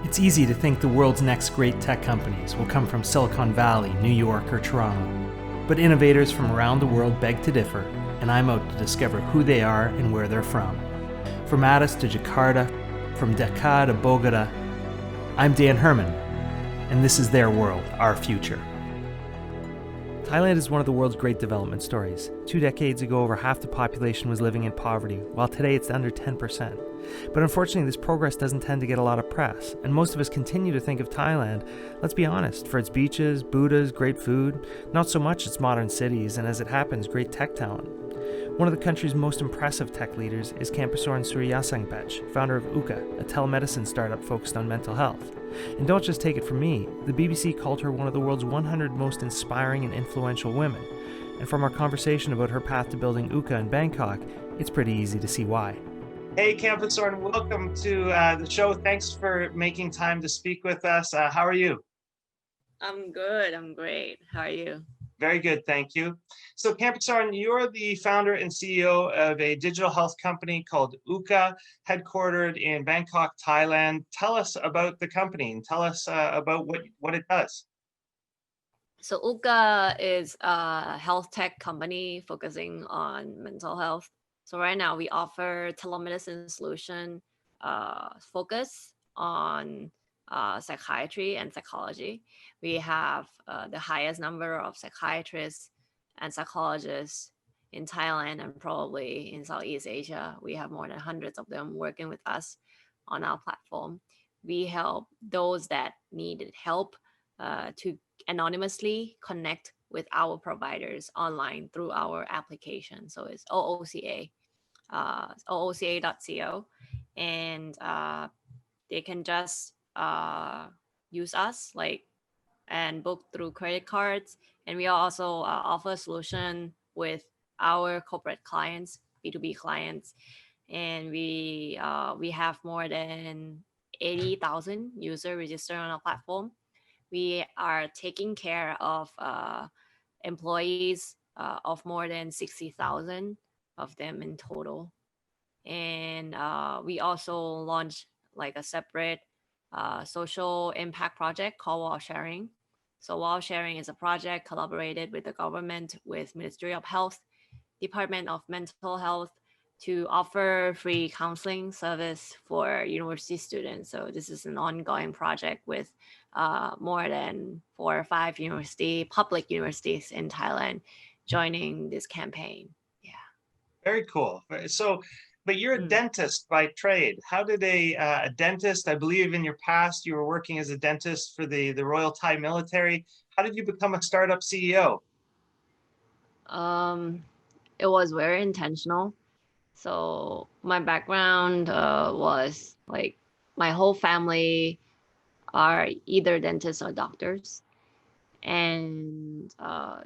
It's easy to think the world's next great tech companies will come from Silicon Valley, New York, or Toronto. But innovators from around the world beg to differ, and I'm out to discover who they are and where they're from. From Addis to Jakarta, from Dhaka to Bogota, I'm Dan Herman, and this is their world, our future. Thailand is one of the world's great development stories. 2 decades ago, over half the population was living in poverty, while today it's under 10%. But unfortunately, this progress doesn't tend to get a lot of press, and most of us continue to think of Thailand, let's be honest, for its beaches, Buddhas, great food, not so much its modern cities, and as it happens, great tech talent. One of the country's most impressive tech leaders is Kanpassorn Suriyasangpetch, founder of OOCA, a telemedicine startup focused on mental health. And don't just take it from me, the BBC called her one of the world's 100 most inspiring and influential women. And from our conversation about her path to building OOCA in Bangkok, it's pretty easy to see why. Hey, Kanpassorn, welcome to the show. Thanks for making time to speak with us. How are you? I'm good. I'm great. How are you? Very good, thank you. So Kanpassorn, you're the founder and CEO of a digital health company called OOCA, headquartered in Bangkok, Thailand. Tell us about the company and tell us about what it does. So OOCA is a health tech company focusing on mental health. So right now we offer telemedicine solution focus on psychiatry and psychology. We have the highest number of psychiatrists and psychologists in Thailand and probably in Southeast Asia. We have more than hundreds of them working with us on our platform. We help those that needed help to anonymously connect with our providers online through our application. So it's OOCA, ooca.co, and they can just use us and book through credit cards. And we also offer a solution with our corporate clients, B2B clients, and we have more than 80,000 users registered on our platform. We are taking care of employees of more than 60,000 of them in total. And we also launched a separate social impact project called Wall Sharing. So Wall Sharing is a project collaborated with the government, with Ministry of Health, Department of Mental Health, to offer free counseling service for university students. So this is an ongoing project with more than 4 or 5 public universities in Thailand joining this campaign. Yeah. Very cool. So, but you're a dentist by trade. How did a dentist, I believe in your past, you were working as a dentist for the Royal Thai military. How did you become a startup CEO? It was very intentional. So my background was my whole family are either dentists or doctors. And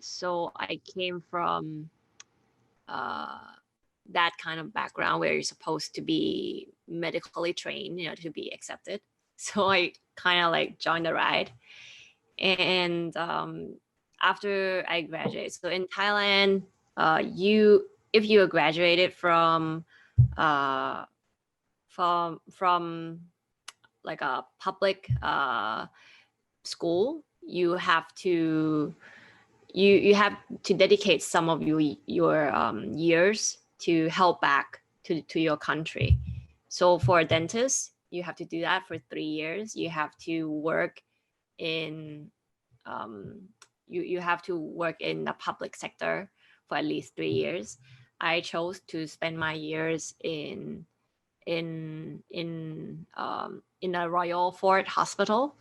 so I came from that kind of background where you're supposed to be medically trained, to be accepted. So I kind of joined the ride. And after I graduated, so in Thailand, if you graduated from a public school, you have to dedicate some of your years to help back to your country. So for a dentist, you have to do that for 3 years. You have to work in you have to work in the public sector for at least 3 years. I chose to spend my years in a Royal Fort Hospital.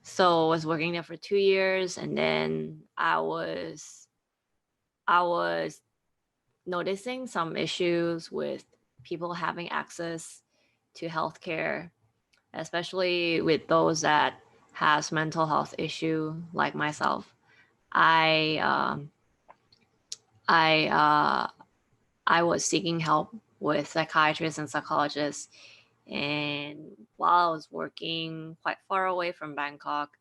So I was working there for 2 years, and then I was noticing some issues with people having access to healthcare, especially with those that has mental health issue like myself. I was seeking help with psychiatrists and psychologists, and while I was working quite far away from Bangkok,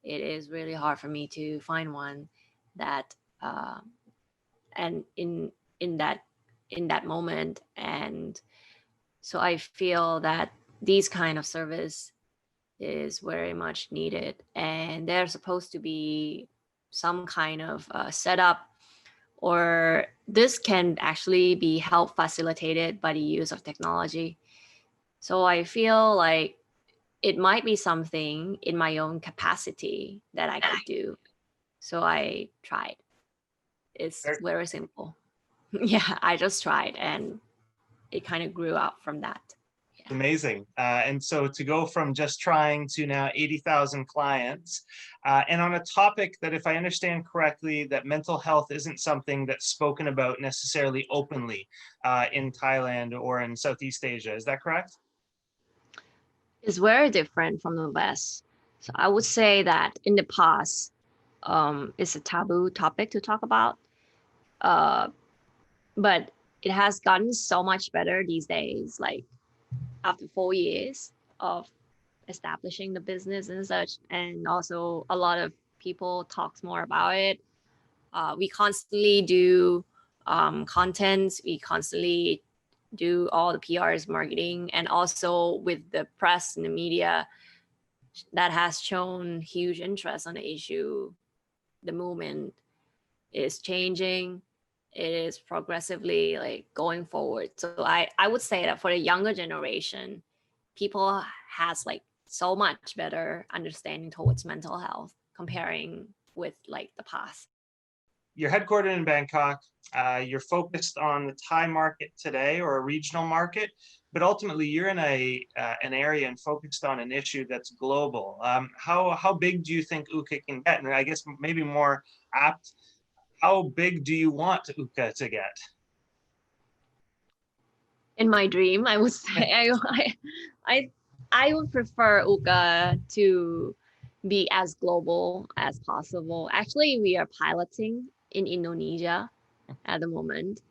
it is really hard for me to find one that and in that moment. And so I feel that these kind of service is very much needed, and there's supposed to be some kind of setup, or this can actually be help facilitated by the use of technology. So I feel like it might be something in my own capacity that I could do. So I tried. It's Very very simple. Yeah, I just tried and it kind of grew out from that. amazing. And so to go from just trying to now 80,000 clients, and on a topic that, if I understand correctly, that mental health isn't something that's spoken about necessarily openly in Thailand or in Southeast Asia. Is that correct? It's very different from the West. So I would say that in the past, it's a taboo topic to talk about. Uh, but it has gotten so much better these days. Like after 4 years of establishing the business and such, and also a lot of people talks more about it. We constantly do contents. We constantly do all the PRs, marketing, and also with the press and the media that has shown huge interest on the issue. The movement is changing. It is progressively like going forward. So I would say that for the younger generation, people has like so much better understanding towards mental health comparing with like the past. You're headquartered in Bangkok. You're focused on the Thai market today, or a regional market, but ultimately you're in an area and focused on an issue that's global. How big do you think OOCA can get? And I guess maybe more apt, how big do you want OOCA to get? In my dream, I would say I would prefer OOCA to be as global as possible. Actually, we are piloting in Indonesia at the moment,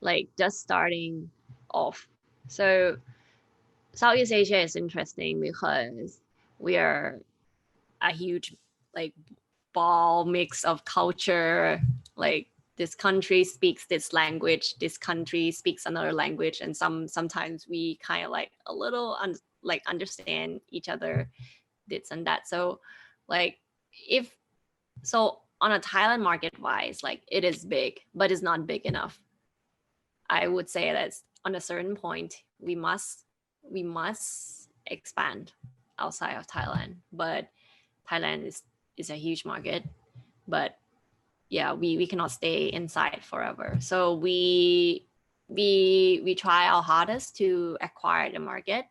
like just starting off. So Southeast Asia is interesting because we are a huge like ball mix of culture. Like this country speaks this language, this country speaks another language, and sometimes we kind of like a little like understand each other this and that. So like if so on a Thailand market wise, like it is big, but it's not big enough. I would say that on a certain point we must expand outside of Thailand. But Thailand is a huge market, but yeah, we cannot stay inside forever. So we try our hardest to acquire the market,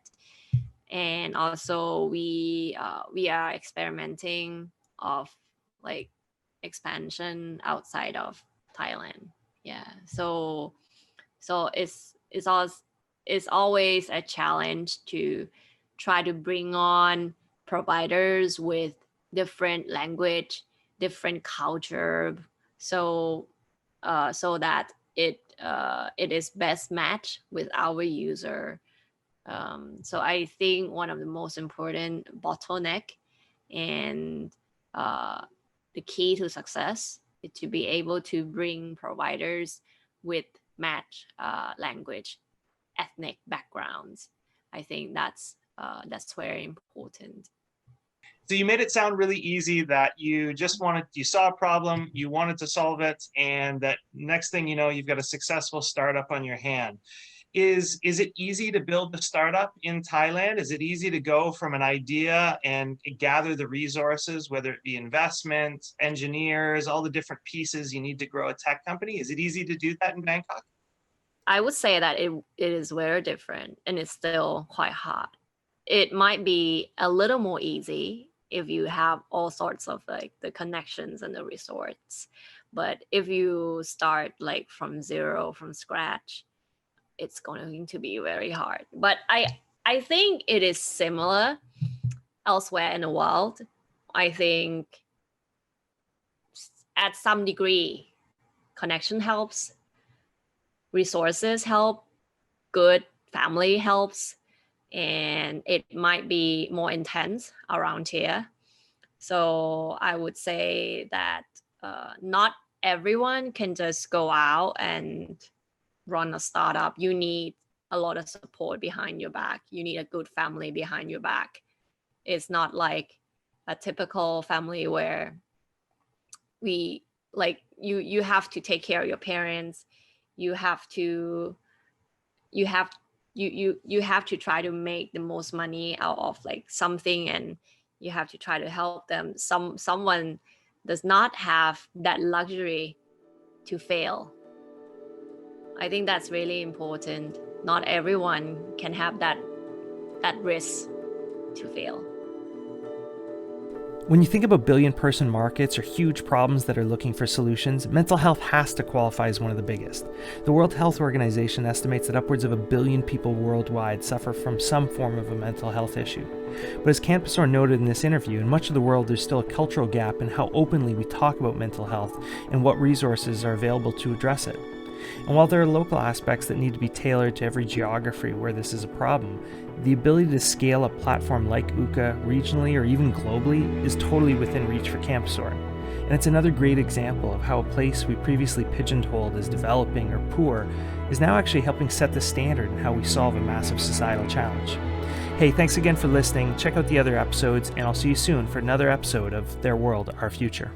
and also we are experimenting of like expansion outside of Thailand. Yeah, so it's always a challenge to try to bring on providers with different language, different culture, so so that it is best matched with our user. So I think one of the most important bottleneck and the key to success is to be able to bring providers with match language, ethnic backgrounds. I think that's very important. So you made it sound really easy, that you saw a problem, you wanted to solve it, and that next thing you know, you've got a successful startup on your hand. Is it easy to build a startup in Thailand? Is it easy to go from an idea and gather the resources, whether it be investment, engineers, all the different pieces you need to grow a tech company? Is it easy to do that in Bangkok? I would say that it is very different and it's still quite hard. It might be a little more easy if you have all sorts of like the connections and the resorts. But if you start like from zero, from scratch, it's going to be very hard. But I think it is similar elsewhere in the world. I think at some degree, connection helps, resources help, good family helps, and it might be more intense around here. So I would say that not everyone can just go out and run a startup. You need a lot of support behind your back. You need a good family behind your back. It's not like a typical family where we like you have to take care of your parents. You have to you have you have to try to make the most money out of like something, and you have to try to help them. Someone does not have that luxury to fail. I think that's really important. Not everyone can have that risk to fail. When you think about billion-person markets or huge problems that are looking for solutions, mental health has to qualify as one of the biggest. The World Health Organization estimates that upwards of 1 billion people worldwide suffer from some form of a mental health issue. But as Kanpassorn noted in this interview, in much of the world there's still a cultural gap in how openly we talk about mental health and what resources are available to address it. And while there are local aspects that need to be tailored to every geography where this is a problem, the ability to scale a platform like OOCA regionally or even globally is totally within reach for Kanpassorn. And it's another great example of how a place we previously pigeonholed as developing or poor is now actually helping set the standard in how we solve a massive societal challenge. Hey, thanks again for listening. Check out the other episodes, and I'll see you soon for another episode of Their World, Our Future.